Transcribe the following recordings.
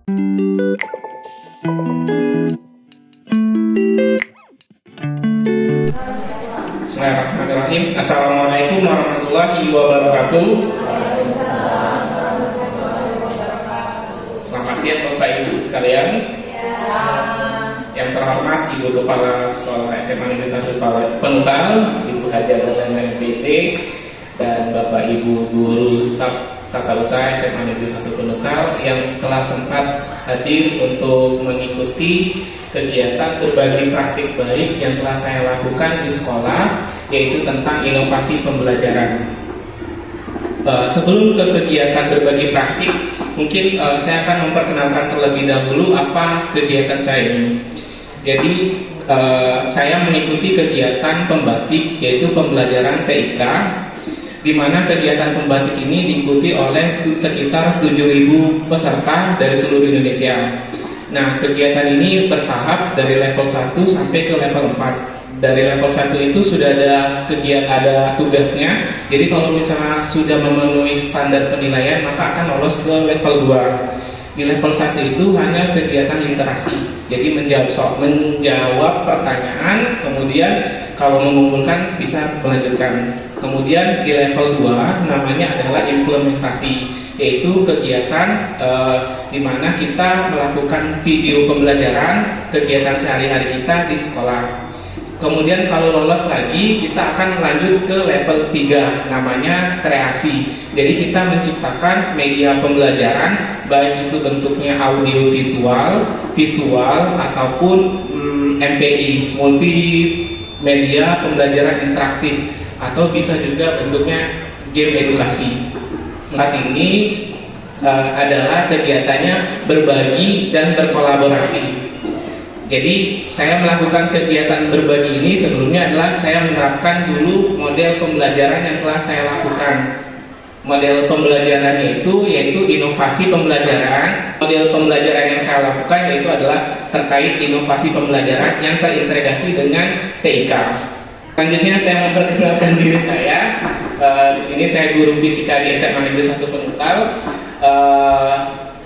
Bismillahirrahmanirrahim. Assalamualaikum warahmatullahi wabarakatuh. Selamat siang Bapak Ibu sekalian. Yang terhormat Ibu Kepala Sekolah SMA Negeri 1 Penukal, Ibu Hajar MPT, dan Bapak Ibu Guru Staf Tata Usaha SMA Negeri 1 Penukal yang telah sempat hadir untuk mengikuti kegiatan berbagi praktik baik yang telah saya lakukan di sekolah, yaitu tentang inovasi pembelajaran. Sebelum ke kegiatan berbagi praktik, mungkin saya akan memperkenalkan terlebih dahulu apa kegiatan saya ini. Jadi saya mengikuti kegiatan pembatik, yaitu pembelajaran TIK, di mana kegiatan pembatik ini diikuti oleh sekitar 7.000 peserta dari seluruh Indonesia. Nah, kegiatan ini bertahap dari level 1 sampai ke level 4. Dari level 1 itu sudah ada tugasnya. Jadi kalau misalnya sudah memenuhi standar penilaian, maka akan lolos ke level 2. Di level 1 itu hanya kegiatan literasi. Jadi menjawab pertanyaan, kemudian kalau mengumpulkan bisa melanjutkan. Kemudian di level 2 namanya adalah implementasi, yaitu kegiatan di mana kita melakukan video pembelajaran kegiatan sehari-hari kita di sekolah. Kemudian kalau lolos lagi, kita akan lanjut ke level 3, namanya kreasi. Jadi kita menciptakan media pembelajaran, baik itu bentuknya audio visual ataupun MPI, multimedia pembelajaran interaktif, atau bisa juga bentuknya game edukasi. Saat ini adalah kegiatannya berbagi dan berkolaborasi. Jadi saya melakukan kegiatan berbagi ini sebelumnya adalah saya menerapkan dulu model pembelajaran yang telah saya lakukan. Model pembelajarannya itu yaitu inovasi pembelajaran. Model pembelajaran yang saya lakukan yaitu adalah terkait inovasi pembelajaran yang terintegrasi dengan TIK. Selanjutnya saya memperkenalkan diri saya. Di sini saya guru fisika di SMA Negeri 1 Penukal.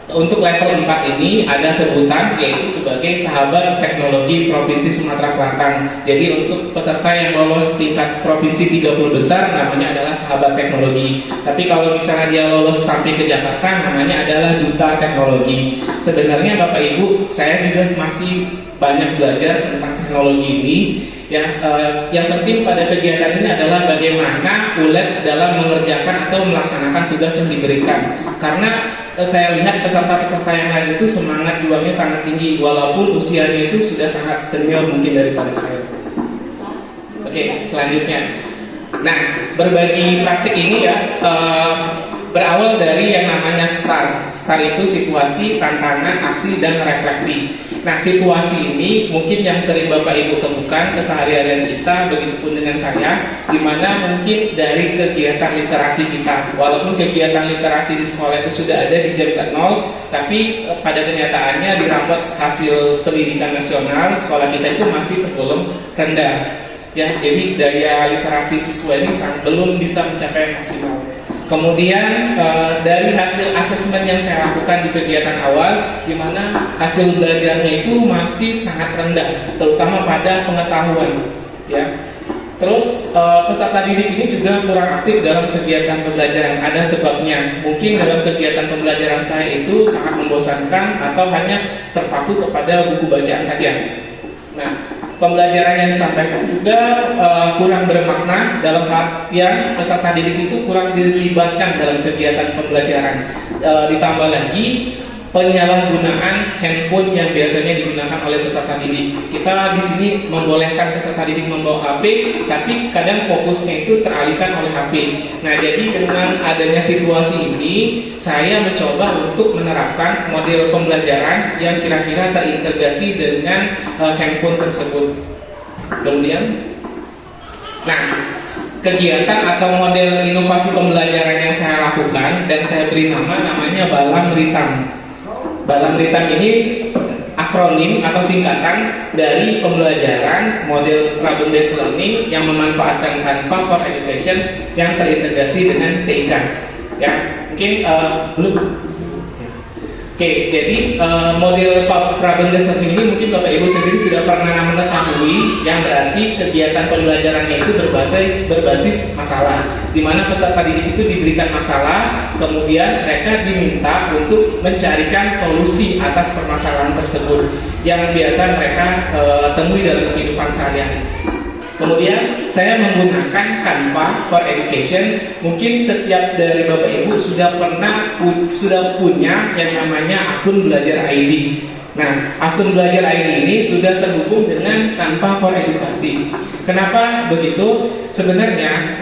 Untuk level 4 ini ada sebutan yaitu sebagai Sahabat Teknologi Provinsi Sumatera Selatan. Jadi untuk peserta yang lolos tingkat provinsi 30 besar namanya adalah Sahabat Teknologi. Tapi kalau misalnya dia lolos sampai ke Jakarta namanya adalah Duta Teknologi. Sebenarnya Bapak Ibu, saya juga masih banyak belajar tentang teknologi ini. Yang penting pada kegiatan ini adalah bagaimana ulet dalam mengerjakan atau melaksanakan tugas yang diberikan. Karena saya lihat peserta-peserta yang lain itu semangat juangnya sangat tinggi, walaupun usianya itu sudah sangat senior mungkin daripada saya. Oke, selanjutnya. Nah, berbagi praktik ini berawal dari yang namanya STAR. STAR itu situasi, tantangan, aksi, dan refleksi. Nah, situasi ini mungkin yang sering Bapak Ibu temukan keseharian kita, begitupun dengan saya, di mana mungkin dari kegiatan literasi kita, walaupun kegiatan literasi di sekolah itu sudah ada di jam 0, tapi pada kenyataannya di rapot hasil pendidikan nasional sekolah kita itu masih tergolong rendah. Ya, jadi daya literasi siswa ini belum bisa mencapai maksimal. Kemudian dari hasil asesmen yang saya lakukan di kegiatan awal, di mana hasil belajarnya itu masih sangat rendah, terutama pada pengetahuan. Ya. Terus peserta didik ini juga kurang aktif dalam kegiatan pembelajaran. Ada sebabnya. Mungkin dalam kegiatan pembelajaran saya itu sangat membosankan atau hanya terpaku kepada buku bacaan saja. Nah, pembelajaran yang disampaikan juga kurang bermakna, dalam artian peserta didik itu kurang dilibatkan dalam kegiatan pembelajaran. Ditambah lagi penyalahgunaan handphone yang biasanya digunakan oleh peserta didik. Kita di sini membolehkan peserta didik membawa HP, tapi kadang fokusnya itu teralihkan oleh HP. Nah, jadi dengan adanya situasi ini, saya mencoba untuk menerapkan model pembelajaran yang kira-kira terintegrasi dengan handphone tersebut. Kemudian, nah, kegiatan atau model inovasi pembelajaran yang saya lakukan dan saya beri namanya Balam Ritam. Balam Ritam ini akronim atau singkatan dari pembelajaran model problem based learning yang memanfaatkan Canva for Education yang terintegrasi dengan TIK. Ya, mungkin belum. Oke, jadi model problem-based learning ini mungkin Bapak Ibu sendiri sudah pernah mengetahui, yang berarti kegiatan pembelajarannya itu berbasis masalah, di mana peserta didik itu diberikan masalah, kemudian mereka diminta untuk mencarikan solusi atas permasalahan tersebut yang biasa mereka temui dalam kehidupan sehari-hari. Kemudian saya menggunakan Canva for Education. Mungkin setiap dari Bapak Ibu sudah punya yang namanya akun belajar ID. Nah, akun belajar ID ini sudah terhubung dengan Canva for Edukasi. Kenapa begitu? Sebenarnya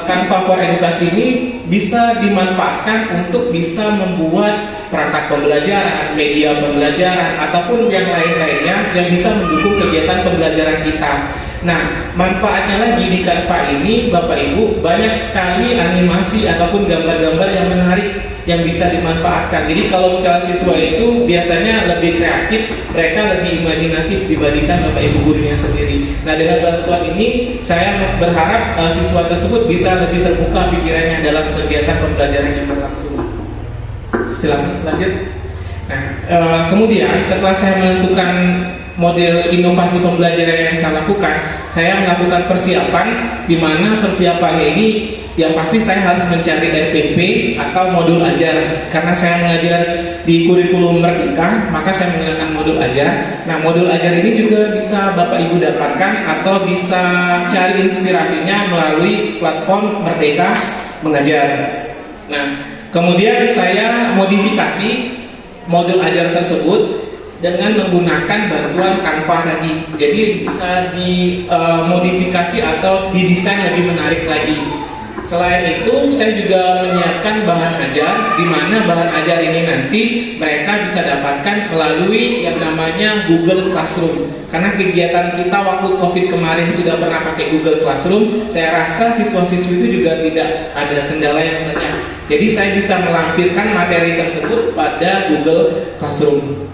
Canva for Edukasi ini bisa dimanfaatkan untuk bisa membuat perangkat pembelajaran, media pembelajaran, ataupun yang lain-lainnya yang bisa mendukung kegiatan pembelajaran kita. Nah, manfaatnya lagi di Canva ini, Bapak Ibu, banyak sekali animasi ataupun gambar-gambar yang menarik yang bisa dimanfaatkan. Jadi kalau misalnya siswa itu biasanya lebih kreatif, mereka lebih imajinatif dibandingkan Bapak Ibu gurunya sendiri. Nah, dengan bantuan ini, saya berharap siswa tersebut bisa lebih terbuka pikirannya dalam kegiatan pembelajaran yang berlangsung. Silakan lanjut. Nah, kemudian setelah saya menentukan model inovasi pembelajaran yang saya lakukan, saya melakukan persiapan, di mana persiapannya ini yang pasti saya harus mencari RPP atau modul ajar. Karena saya mengajar di kurikulum Merdeka, maka saya menggunakan modul ajar. Nah, modul ajar ini juga bisa Bapak Ibu dapatkan atau bisa cari inspirasinya melalui platform Merdeka Mengajar. Nah, kemudian saya modifikasi modul ajar tersebut dengan menggunakan bantuan Canva tadi. Jadi bisa dimodifikasi atau didesain lebih menarik lagi. Selain itu, saya juga menyiapkan bahan ajar, di mana bahan ajar ini nanti mereka bisa dapatkan melalui yang namanya Google Classroom. Karena kegiatan kita waktu COVID kemarin sudah pernah pakai Google Classroom, saya rasa siswa-siswi itu juga tidak ada kendala yang banyak. Jadi saya bisa melampirkan materi tersebut pada Google Classroom.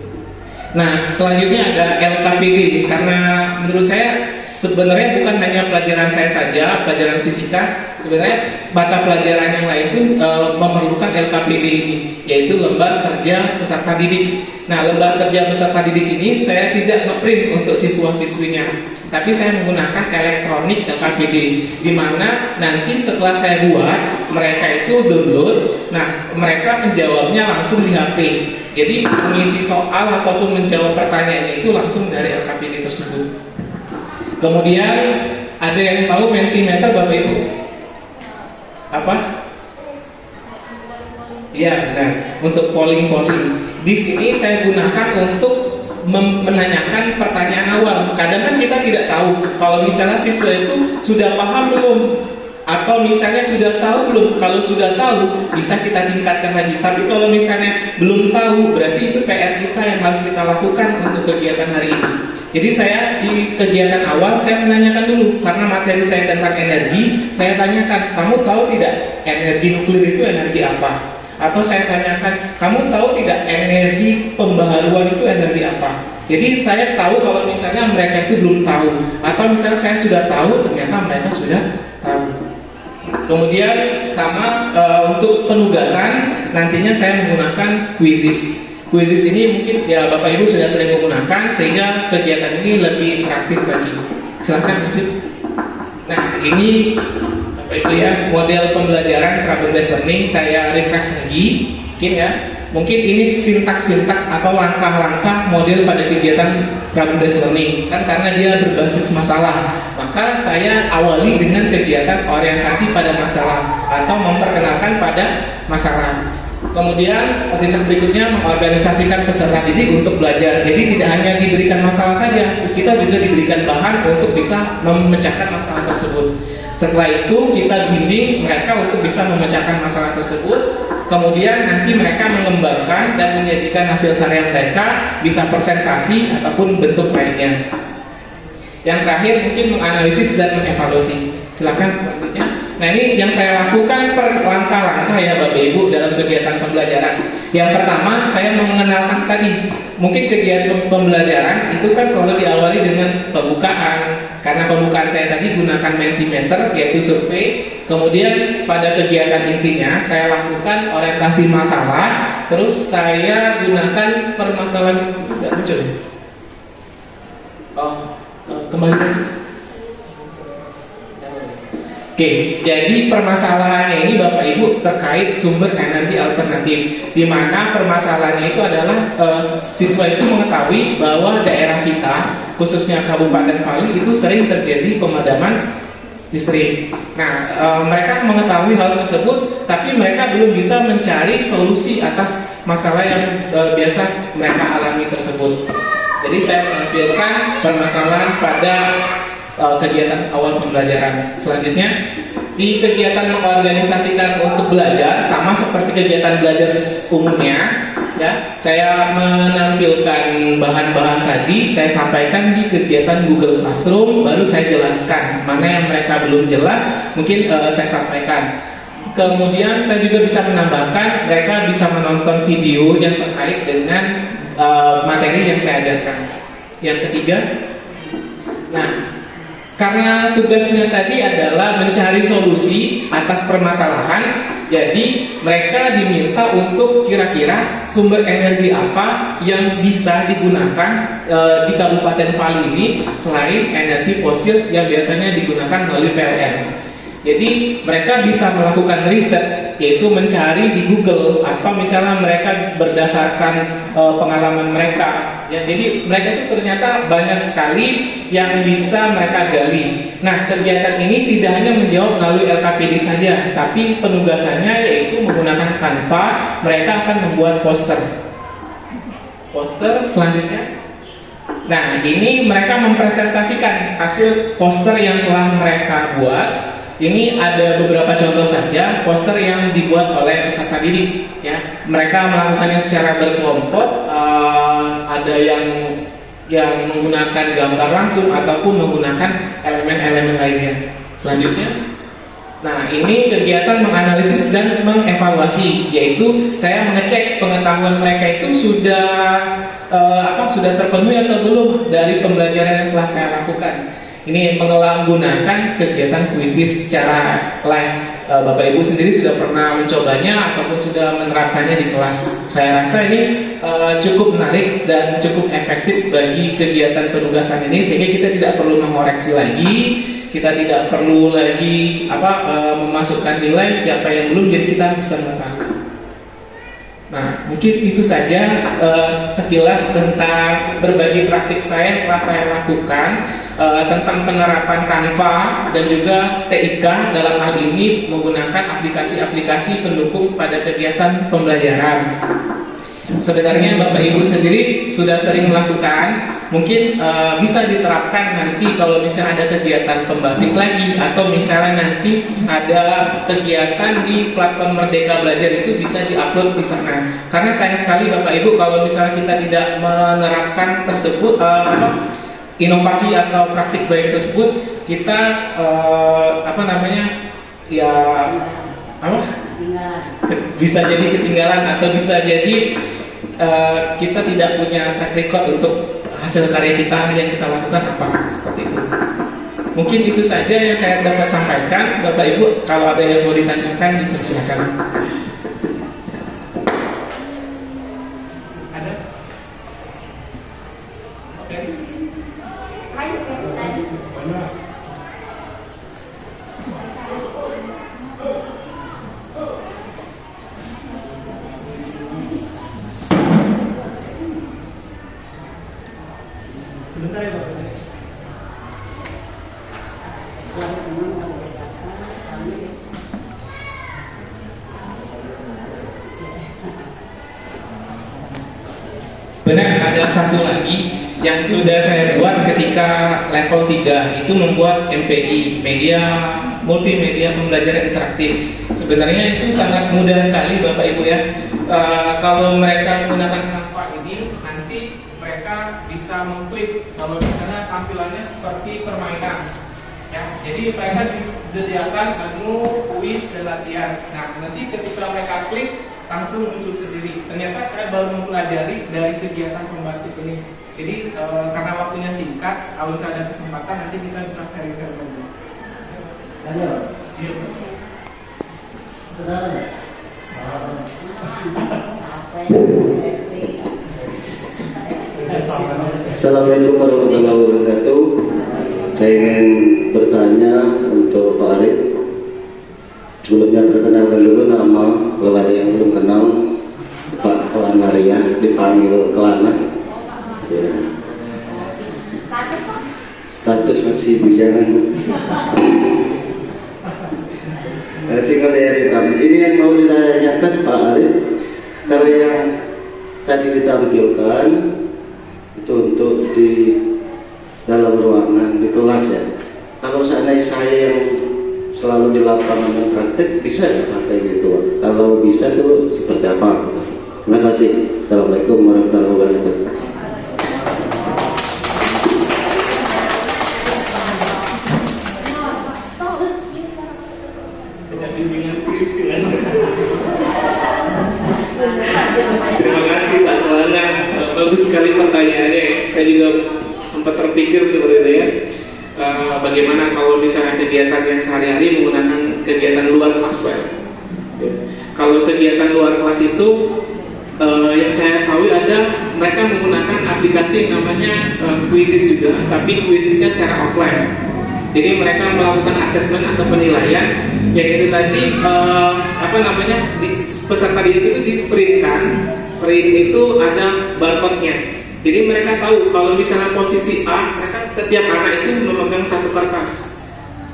Nah, selanjutnya ada LKPD, karena menurut saya sebenarnya bukan hanya pelajaran saya saja, pelajaran fisika, sebenarnya mata pelajaran yang lain pun memerlukan LKPD ini, yaitu lembar kerja peserta didik. Nah, lembar kerja peserta didik ini saya tidak ngeprint untuk siswa-siswinya, tapi saya menggunakan elektronik LKPD, di mana nanti setelah saya buat, mereka itu download, nah mereka menjawabnya langsung di HP. Jadi mengisi soal ataupun menjawab pertanyaannya itu langsung dari LKPD tersebut. Kemudian ada yang tahu Mentimeter Bapak Ibu? Apa? Iya benar, untuk polling. Di sini saya gunakan untuk menanyakan pertanyaan awal. Kadang kan kita tidak tahu kalau misalnya siswa itu sudah paham belum, atau misalnya sudah tahu belum. Kalau sudah tahu bisa kita tingkatkan lagi, tapi kalau misalnya belum tahu, berarti itu PR kita yang harus kita lakukan untuk kegiatan hari ini. Jadi saya di kegiatan awal saya menanyakan dulu, karena materi saya tentang energi, saya tanyakan, kamu tahu tidak energi nuklir itu energi apa? Atau saya tanyakan, kamu tahu tidak energi pembaharuan itu energi apa? Jadi saya tahu kalau misalnya mereka itu belum tahu, atau misalnya saya sudah tahu ternyata mereka sudah tahu. Kemudian sama untuk penugasan, nantinya saya menggunakan quizzes. Quizzes ini mungkin ya Bapak Ibu sudah sering menggunakan, sehingga kegiatan ini lebih interaktif lagi. Silahkan lanjut. Nah, ini Bapak Ibu ya, model pembelajaran problem-based learning saya refresh lagi, mungkin ya. Mungkin ini sintaks-sintaks atau langkah-langkah model pada kegiatan problem-based learning, kan karena dia berbasis masalah. Maka saya awali dengan kegiatan orientasi pada masalah atau memperkenalkan pada masalah. Kemudian sintaks berikutnya mengorganisasikan peserta didik untuk belajar. Jadi tidak hanya diberikan masalah saja, kita juga diberikan bahan untuk bisa memecahkan masalah tersebut. Setelah itu kita bimbing mereka untuk bisa memecahkan masalah tersebut. Kemudian nanti mereka mengembangkan dan menyajikan hasil karya mereka, bisa presentasi ataupun bentuk lainnya. Yang terakhir mungkin menganalisis dan mengevaluasi. Silakan selanjutnya. Nah, ini yang saya lakukan per langkah-langkah ya Bapak Ibu dalam kegiatan pembelajaran. Yang pertama, saya mau mengenalkan tadi, mungkin kegiatan pembelajaran itu kan selalu diawali dengan pembukaan. Karena pembukaan saya tadi gunakan Mentimeter, yaitu survei. Kemudian pada kegiatan intinya, saya lakukan orientasi masalah, terus saya gunakan permasalahan, tidak muncul. Kembali. Oke, jadi permasalahannya ini Bapak Ibu terkait sumber energi alternatif, di mana permasalahannya itu adalah siswa itu mengetahui bahwa daerah kita, khususnya Kabupaten Pali itu sering terjadi pemadaman listrik. Nah, mereka mengetahui hal tersebut, tapi mereka belum bisa mencari solusi atas masalah yang biasa mereka alami tersebut. Jadi saya menampilkan permasalahan pada kegiatan awal pembelajaran. Selanjutnya, di kegiatan mengorganisasikan untuk belajar sama seperti kegiatan belajar umumnya, ya, saya menampilkan bahan-bahan tadi, saya sampaikan di kegiatan Google Classroom, baru saya jelaskan mana yang mereka belum jelas, mungkin saya sampaikan. Kemudian saya juga bisa menambahkan mereka bisa menonton video yang terkait dengan materi yang saya ajarkan. Yang ketiga, nah, karena tugasnya tadi adalah mencari solusi atas permasalahan, jadi mereka diminta untuk kira-kira sumber energi apa yang bisa digunakan di Kabupaten Pali ini selain energi fosil yang biasanya digunakan melalui PLN. Jadi mereka bisa melakukan riset, yaitu mencari di Google atau misalnya mereka berdasarkan pengalaman mereka. Ya, jadi mereka itu ternyata banyak sekali yang bisa mereka gali. Nah, kegiatan ini tidak hanya menjawab melalui LKPD saja, tapi penugasannya yaitu menggunakan Canva. Mereka akan membuat poster. Poster selanjutnya. Nah, ini mereka mempresentasikan hasil poster yang telah mereka buat. Ini ada beberapa contoh saja poster yang dibuat oleh peserta didik. Ya, mereka melakukannya secara berkelompok. Ada yang menggunakan gambar langsung ataupun menggunakan elemen-elemen lainnya. Selanjutnya, nah ini kegiatan menganalisis dan mengevaluasi, yaitu saya mengecek pengetahuan mereka itu sudah terpenuhi atau belum dari pembelajaran yang telah saya lakukan. Ini menggunakan kegiatan kuisis secara live. Bapak Ibu sendiri sudah pernah mencobanya ataupun sudah menerapkannya di kelas. Saya rasa ini cukup menarik dan cukup efektif bagi kegiatan penugasan ini, sehingga kita tidak perlu mengoreksi lagi, kita tidak perlu lagi memasukkan nilai siapa yang belum, jadi kita bisa mengetahui. Nah, mungkin itu saja sekilas tentang berbagi praktik saya yang telah saya lakukan tentang penerapan Canva dan juga TIK dalam hal ini menggunakan aplikasi-aplikasi pendukung pada kegiatan pembelajaran. Sebenarnya Bapak Ibu sendiri sudah sering melakukan, mungkin bisa diterapkan nanti kalau misalnya ada kegiatan pembatik lagi, atau misalnya nanti ada kegiatan di platform Merdeka Belajar itu bisa diupload di sana. Karena sayang sekali Bapak Ibu kalau misalnya kita tidak menerapkan tersebut inovasi atau praktik baik tersebut, kita bisa jadi ketinggalan atau bisa jadi kita tidak punya track record untuk hasil karya kita yang kita lakukan apa seperti itu. Mungkin itu saja yang saya dapat sampaikan. Bapak Ibu, kalau ada yang mau ditanyakan, dipersilakan. Ada? Oke. Sebentar ya Pak. Benar, ada satu lagi yang sudah saya buat ketika level 3, itu membuat MPI, media multimedia pembelajaran interaktif. Sebenarnya itu sangat mudah sekali Bapak Ibu ya. Kalau mereka menggunakan Canva ini, nanti mereka bisa mengklik kalau misalnya tampilannya seperti permainan. Ya, jadi mereka disediakan menu kuis dan latihan. Nah, nanti ketika mereka klik, langsung muncul sendiri. Ternyata saya baru mempelajari dari kegiatan pembatik ini. Jadi karena waktunya singkat, kalau misalnya ada kesempatan nanti kita bisa sharing-sharing lagi. Ayo. Iya. Assalamualaikum warahmatullahi wabarakatuh. Saya ingin bertanya untuk Pak Arif. Sebelumnya perkenalkan dulu nama, kalau ada yang belum kenal, Pak Kelanaria, dipanggil Kelana. Ya. Status masih bujangan. Tinggal dari tamu. Ini yang mau saya nyatakan Pak Arif. Kalau yang tadi ditampilkan itu untuk di dalam ruangan di kelas ya. Kalau seandainya saya yang selalu di lapangan yang praktek, bisa ya pakai gitu? Kalau bisa tuh seperti apa? Terima kasih. Assalamualaikum warahmatullahi wabarakatuh. Terima kasih Pak Kelana, bagus sekali pertanyaannya. Saya juga sempat terpikir seperti itu ya. Bagaimana kalau misalnya kegiatan yang sehari-hari menggunakan kegiatan luar kelas, Pak? Ya. Kalau kegiatan luar kelas itu yang saya tahu ada mereka menggunakan aplikasi yang namanya Quizzes juga, tapi Quizzesnya secara offline. Jadi mereka melakukan asesmen atau penilaian yang itu tadi peserta didik itu di-printkan. Print itu ada barcode-nya. Jadi mereka tahu kalau misalnya posisi A, mereka setiap anak itu memegang satu kertas.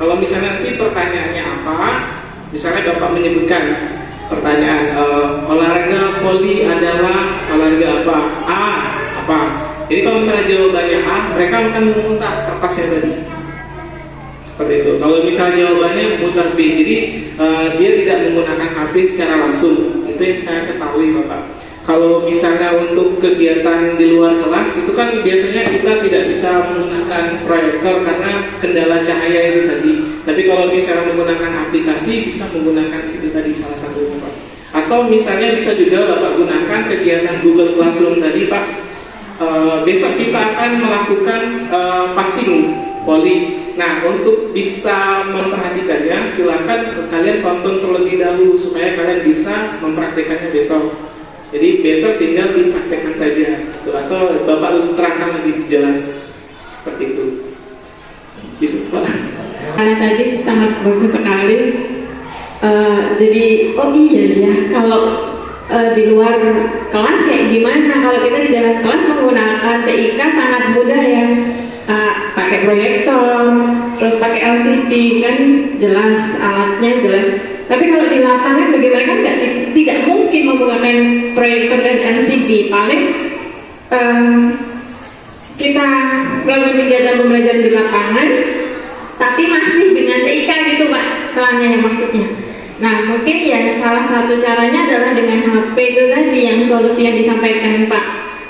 Kalau misalnya nanti pertanyaannya apa, misalnya Bapak menyebutkan pertanyaan olahraga voli adalah olahraga apa? A apa? Jadi kalau misalnya jawabannya A, mereka akan memutar kertasnya tadi. Seperti itu. Kalau misalnya jawabannya mutar B, jadi dia tidak menggunakan HP secara langsung. Itu yang saya ketahui, Bapak. Kalau misalnya untuk kegiatan di luar kelas itu kan biasanya kita tidak bisa menggunakan proyektor karena kendala cahaya itu tadi. Tapi kalau misalnya menggunakan aplikasi bisa menggunakan itu tadi salah satunya, Pak. Atau misalnya bisa juga Bapak gunakan kegiatan Google Classroom tadi, Pak. Besok kita akan melakukan passing poli. Nah, untuk bisa memperhatikannya, silakan kalian tonton terlebih dahulu supaya kalian bisa mempraktekannya besok. Jadi besok tinggal dipraktekkan saja, gitu. Atau Bapak terangkan lebih jelas seperti itu. Bisa, Pak? Karena tadi sangat bagus sekali. Jadi, oh iya ya, kalau di luar kelas kayak gimana? Kalau kita di dalam kelas menggunakan TIK sangat mudah ya. Pakai proyektor, terus pakai LCD kan jelas alatnya jelas. Tapi kalau di lapangan bagi mereka tidak mungkin menggunakan proyektor dan LCD. Paling kita melakukan kegiatan pembelajaran di lapangan, tapi masih dengan TIK gitu Pak, pelannya yang maksudnya. Nah mungkin ya salah satu caranya adalah dengan HP itu tadi yang solusi yang disampaikan Pak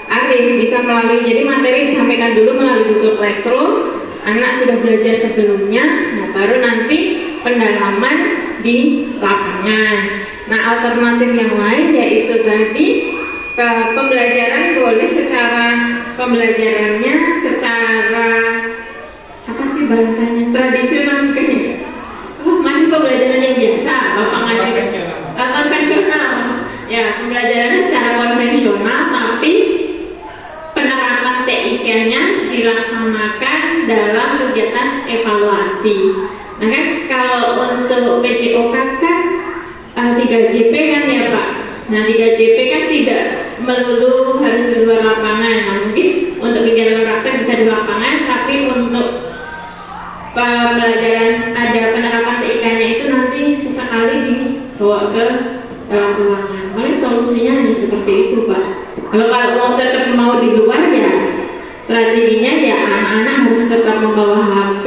Arif, bisa melalui, jadi materi disampaikan dulu melalui Google Classroom, anak sudah belajar sebelumnya, nah baru nanti pendalaman di lapangan. Nah alternatif yang lain yaitu tadi pembelajaran boleh secara pembelajarannya secara apa sih bahasanya, tradisional mungkin. Masih pembelajaran yang biasa, Bapak ngasih konvensional. Ya pembelajarannya secara konvensional tapi penerapan TIK-nya dilaksanakan dalam kegiatan evaluasi. Nah kan kalau untuk PJOK kan 3JP kan ya Pak. Nah 3JP kan tidak melulu harus di luar lapangan. Nah mungkin untuk kegiatan praktek bisa di lapangan, tapi untuk pembelajaran ada penerapan TIK-nya itu nanti sesekali dibawa ke dalam ruangan. Paling solusinya hanya seperti itu Pak. Kalau mau tetap mau di luar ya strateginya ya anak-anak harus tetap membawa HP.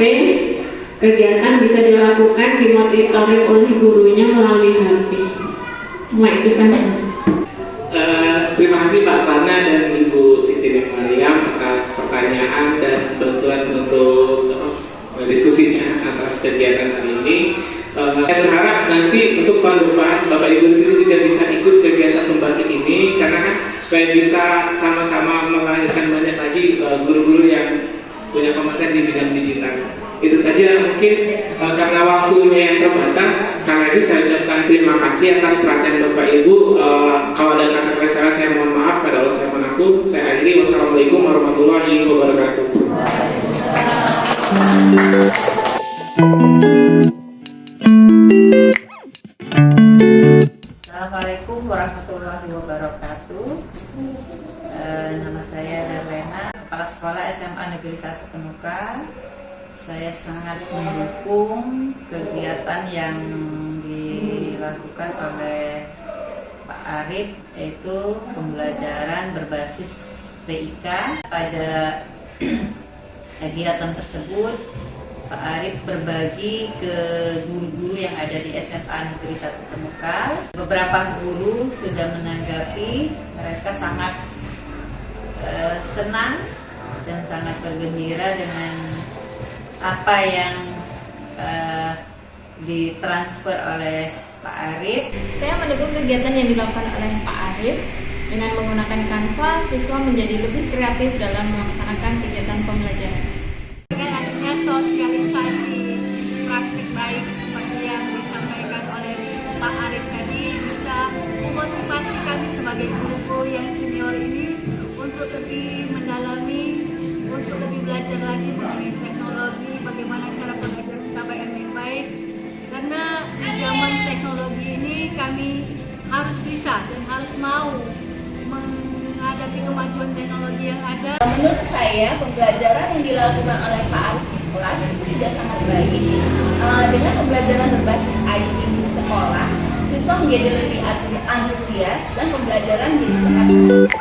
Kegiatan bisa dilakukan dimonitoring oleh gurunya melalui HP. Semua itu saja. Terima kasih Pak Rana dan Ibu Siti Mariam atas pertanyaan dan bantuan untuk diskusinya atas kegiatan hari ini. Saya berharap nanti untuk tahun depan Bapak Ibu di sini juga bisa ikut kegiatan ini karena kan supaya bisa sama-sama melahirkan banyak lagi guru-guru yang punya kompeten di bidang digital. Itu saja mungkin karena waktunya yang terbatas. Sekali lagi saya ucapkan terima kasih atas perhatian Bapak Ibu. Kalau ada kata-kata salah saya mohon maaf, pada Allah saya mohon ampun. Saya akhiri, wassalamualaikum warahmatullahi wabarakatuh. Assalamualaikum warahmatullahi wabarakatuh. Nama saya Darlena, Kepala Sekolah SMA Negeri 1 Penukan. Saya sangat mendukung kegiatan yang dilakukan oleh Pak Arif, yaitu pembelajaran berbasis TIK. Pada kegiatan tersebut Pak Arif berbagi ke guru-guru yang ada di SMA Negeri 1 Penukan. Beberapa guru sudah menanggapi, mereka sangat senang dan sangat bergembira dengan apa yang ditransfer oleh Pak Arif. Saya mendukung kegiatan yang dilakukan oleh Pak Arif. Dengan menggunakan Canva, siswa menjadi lebih kreatif dalam melaksanakan kegiatan pembelajaran. Dengan adanya sosialisasi praktik baik seperti yang disampaikan oleh Pak Arif tadi, bisa memotivasi kami sebagai guru yang senior ini untuk lebih mendalami, untuk lebih belajar lagi mengenai teknologi, bagaimana cara pembelajaran KBM yang baik. Karena di zaman teknologi ini kami harus bisa dan harus mau menghadapi kemajuan teknologi yang ada. Menurut saya pembelajaran yang dilakukan oleh Pak Arif di kelas itu sudah sangat baik. Dengan pembelajaran berbasis IT di sekolah, siswa menjadi lebih antusias dan pembelajaran jadi sangat baik.